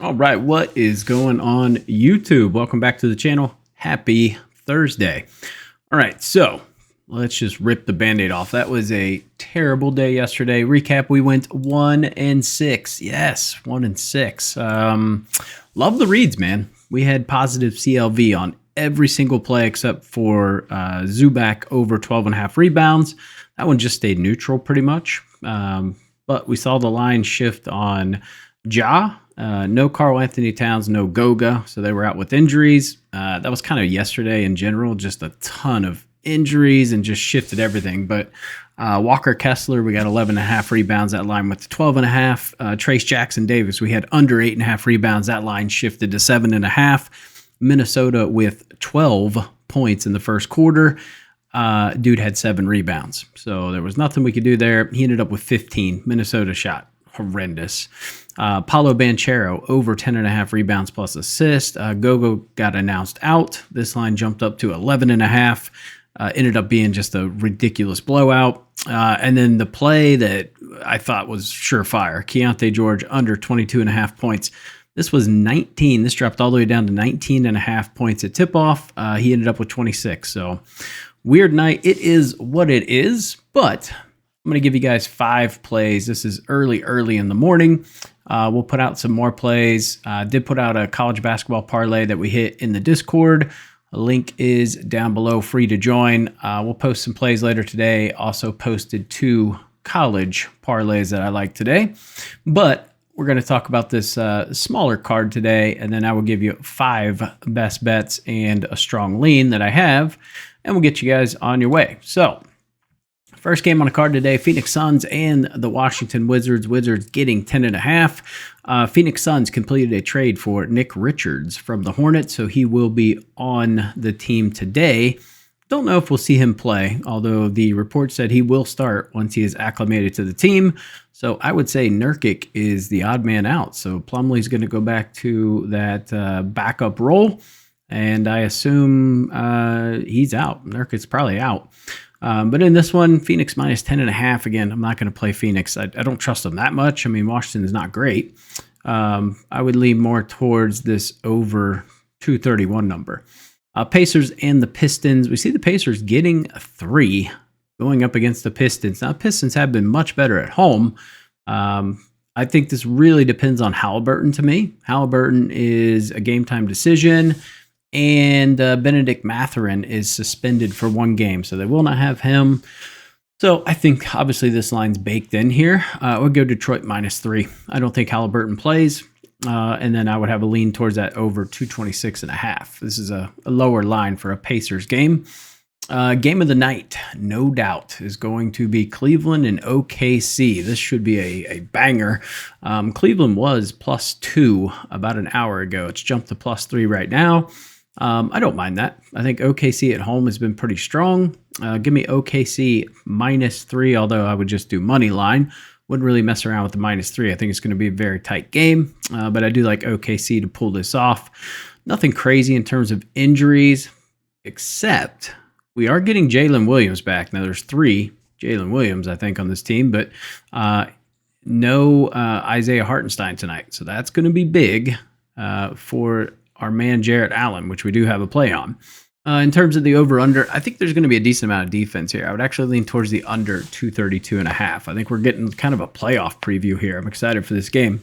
All right, what is going on YouTube? Welcome back to the channel. Happy Thursday. All right, so let's just rip the Band-Aid off. That was a terrible day yesterday. Recap, we went 1-6. Yes, 1-6. Love the reads, man. We had positive CLV on every single play except for Zubac over 12.5 rebounds. That one just stayed neutral pretty much. But we saw the line shift on Ja. No Karl Anthony Towns, no Goga, so they were out with injuries. That was kind of yesterday in general, just a ton of injuries and just shifted everything. But Walker Kessler, we got 11.5 rebounds. That line went to 12.5. Trace Jackson Davis, we had under 8.5 rebounds. That line shifted to 7.5. Minnesota with 12 points in the first quarter. Dude had 7 rebounds. So there was nothing we could do there. He ended up with 15. Minnesota shot horrendous. Paulo Banchero over 10.5 rebounds plus assist. Gogo got announced out. This line jumped up to 11.5. Ended up being just a ridiculous blowout. And then the play that I thought was surefire, Keontae George under 22.5 points. This was 19. This dropped all the way down to 19.5 points at tip-off. He ended up with 26. So weird night. It is what it is, but I'm going to give you guys 5 plays. This is early in the morning. We'll put out some more plays. Did put out a college basketball parlay that we hit in the Discord. A link is down below, free to join. We'll post some plays later today. Also posted 2 college parlays that I like today. But we're going to talk about this smaller card today, and then I will give you 5 best bets and a strong lean that I have, and we'll get you guys on your way. So first game on the card today, Phoenix Suns and the Washington Wizards. Wizards getting 10.5. Phoenix Suns completed a trade for Nick Richards from the Hornets, so he will be on the team today. Don't know if we'll see him play, although the report said he will start once he is acclimated to the team. So I would say Nurkic is the odd man out. So Plumlee's going to go back to that backup role, and I assume he's out. Nurkic's probably out. But in this one, Phoenix minus 10.5. Again, I'm not going to play Phoenix. I don't trust them that much. I mean, Washington is not great. I would lean more towards this over 231 number. Pacers and the Pistons. We see the Pacers getting 3 going up against the Pistons. Now, Pistons have been much better at home. I think this really depends on Halliburton to me. Halliburton is a game-time decision. And Benedict Mathurin is suspended for 1 game, so they will not have him. So I think, obviously, this line's baked in here. We'll go Detroit minus 3. I don't think Halliburton plays. And then I would have a lean towards that over 226.5. This is a lower line for a Pacers game. Game of the night, no doubt, is going to be Cleveland and OKC. This should be a banger. Cleveland was +2 about an hour ago. It's jumped to +3 right now. I don't mind that. I think OKC at home has been pretty strong. Give me OKC -3, although I would just do money line. Wouldn't really mess around with the -3. I think it's going to be a very tight game, but I do like OKC to pull this off. Nothing crazy in terms of injuries, except we are getting Jalen Williams back. Now, there's 3 Jalen Williams, I think, on this team, but no Isaiah Hartenstein tonight. So that's going to be big for our man Jarrett Allen, which we do have a play on. In terms of the over-under, I think there's going to be a decent amount of defense here. I would actually lean towards the under 232.5. I think we're getting kind of a playoff preview here. I'm excited for this game.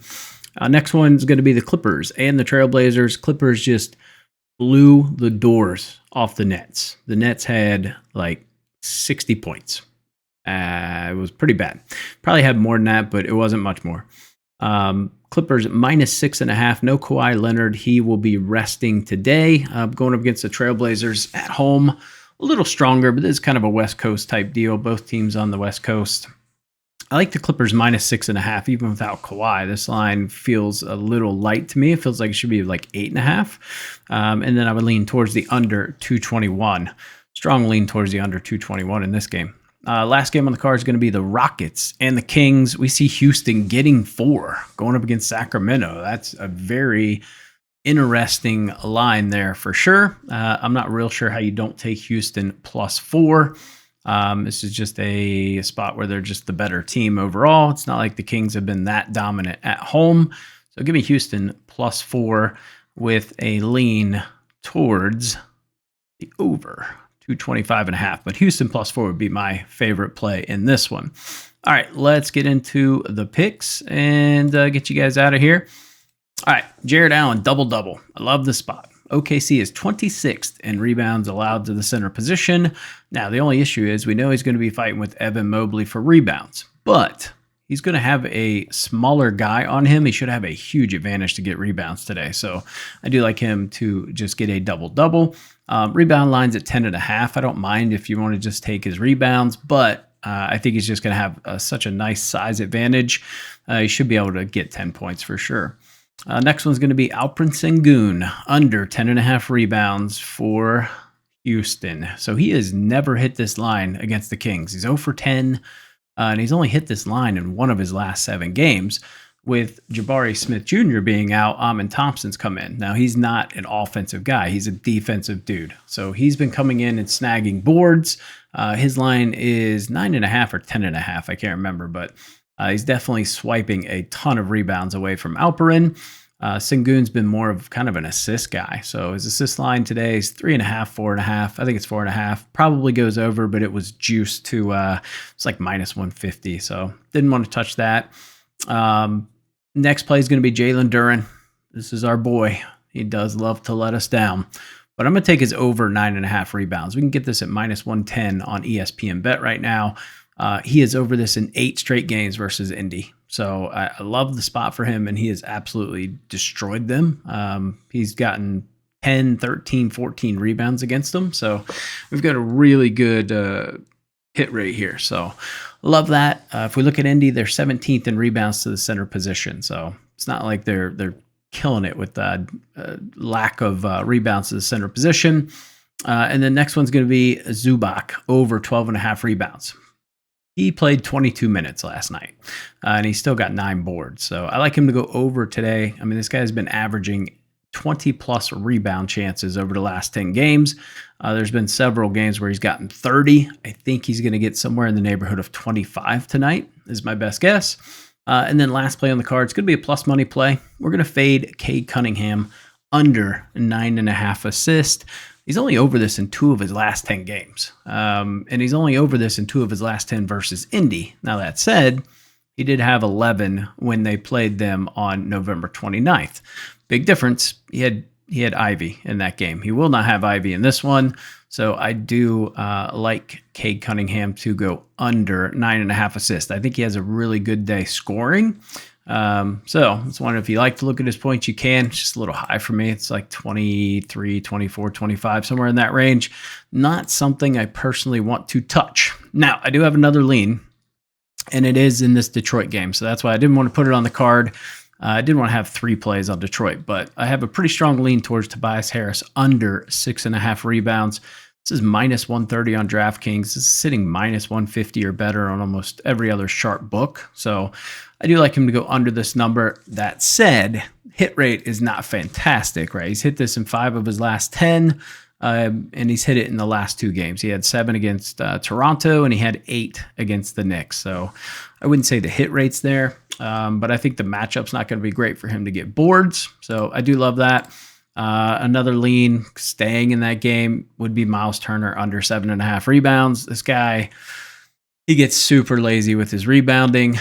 Next one's going to be the Clippers and the Trailblazers. Clippers just blew the doors off the Nets. The Nets had like 60 points. It was pretty bad. Probably had more than that, but it wasn't much more. Clippers -6.5. No Kawhi Leonard. He will be resting today. Going up against the Trailblazers at home. A little stronger, but this is kind of a West Coast type deal. Both teams on the West Coast. I like the Clippers -6.5, even without Kawhi. This line feels a little light to me. It feels like it should be like 8.5. And then I would lean towards the under 221. Strong lean towards the under 221 in this game. Last game on the card is going to be the Rockets and the Kings. We see Houston getting 4, going up against Sacramento. That's a very interesting line there for sure. I'm not real sure how you don't take Houston +4. This is just a spot where they're just the better team overall. It's not like the Kings have been that dominant at home. So give me Houston +4 with a lean towards the over 225.5. But Houston +4 would be my favorite play in this one. All right, let's get into the picks and get you guys out of here. All right, Jared Allen, double-double. I love this spot. OKC is 26th in rebounds allowed to the center position. Now, the only issue is we know he's going to be fighting with Evan Mobley for rebounds, but he's going to have a smaller guy on him. He should have a huge advantage to get rebounds today. So I do like him to just get a double-double. Rebound line's at 10.5. I don't mind if you want to just take his rebounds, but I think he's just going to have such a nice size advantage. He should be able to get 10 points for sure. Next one's going to be Alperen Sengun, under 10.5 rebounds for Houston. So he has never hit this line against the Kings. He's 0 for 10, and he's only hit this line in one of his last 7 games. With Jabari Smith Jr. being out, Amen Thompson's come in. Now, he's not an offensive guy. He's a defensive dude. So he's been coming in and snagging boards. His line is 9.5 or 10.5. I can't remember, but he's definitely swiping a ton of rebounds away from Alperen. Sengun's been more of kind of an assist guy. So his assist line today is 3.5, 4.5. I think it's 4.5. Probably goes over, but it was juiced to it's like -150. So didn't want to touch that. Next play is going to be Jalen Duren. This is our boy. He does love to let us down. But I'm going to take his over 9.5 rebounds. We can get this at -110 on ESPN Bet right now. He is over this in 8 straight games versus Indy. So I love the spot for him, and he has absolutely destroyed them. He's gotten 10, 13, 14 rebounds against them. So we've got a really good hit rate here. So love that. If we look at Indy, they're 17th in rebounds to the center position. So it's not like they're killing it with lack of rebounds to the center position. And the next one's going to be Zubac, over 12.5 rebounds. He played 22 minutes last night, and he still got 9 boards. So I like him to go over today. I mean, this guy has been averaging 20-plus rebound chances over the last 10 games. There's been several games where he's gotten 30. I think he's going to get somewhere in the neighborhood of 25 tonight is my best guess. And then last play on the card, it's going to be a plus money play. We're going to fade Cade Cunningham under 9.5 assists. He's only over this in 2 of his last 10 games. And he's only over this in 2 of his last 10 versus Indy. Now, that said, he did have 11 when they played them on November 29th. Big difference. He had Ivy in that game. He will not have Ivy in this one. So I do like Cade Cunningham to go under 9.5 assists. I think he has a really good day scoring. So it's one, if you like to look at his points, you can. It's just a little high for me. It's like 23, 24, 25, somewhere in that range. Not something I personally want to touch. Now, I do have another lean, and it is in this Detroit game. So that's why I didn't want to put it on the card. I didn't want to have 3 plays on Detroit, but I have a pretty strong lean towards Tobias Harris under 6.5 rebounds. This is -130 on DraftKings. This is sitting -150 or better on almost every other sharp book. So I do like him to go under this number. That said, hit rate is not fantastic, right? He's hit this in 5 of his last 10, and he's hit it in the last 2 games. He had 7 against Toronto, and he had 8 against the Knicks. So I wouldn't say the hit rate's there, but I think the matchup's not going to be great for him to get boards. So I do love that. Another lean staying in that game would be Miles Turner under 7.5 rebounds. This guy, he gets super lazy with his rebounding.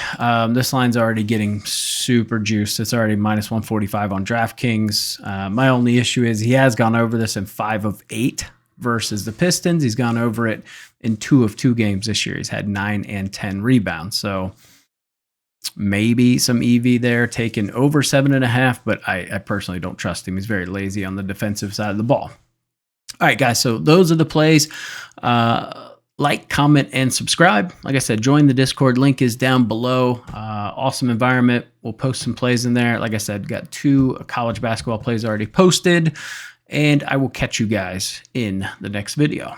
This line's already getting super juiced. It's already -145 on DraftKings. My only issue is he has gone over this in 5 of 8 versus the Pistons. He's gone over it in 2 of 2 games this year. He's had 9 and 10 rebounds. So maybe some EV there, taken over 7.5, but I personally don't trust him. He's very lazy on the defensive side of the ball. All right, guys, so those are the plays. Like, comment, and subscribe. Like I said, join the Discord. Link is down below. Awesome environment. We'll post some plays in there. Like I said, got 2 college basketball plays already posted, and I will catch you guys in the next video.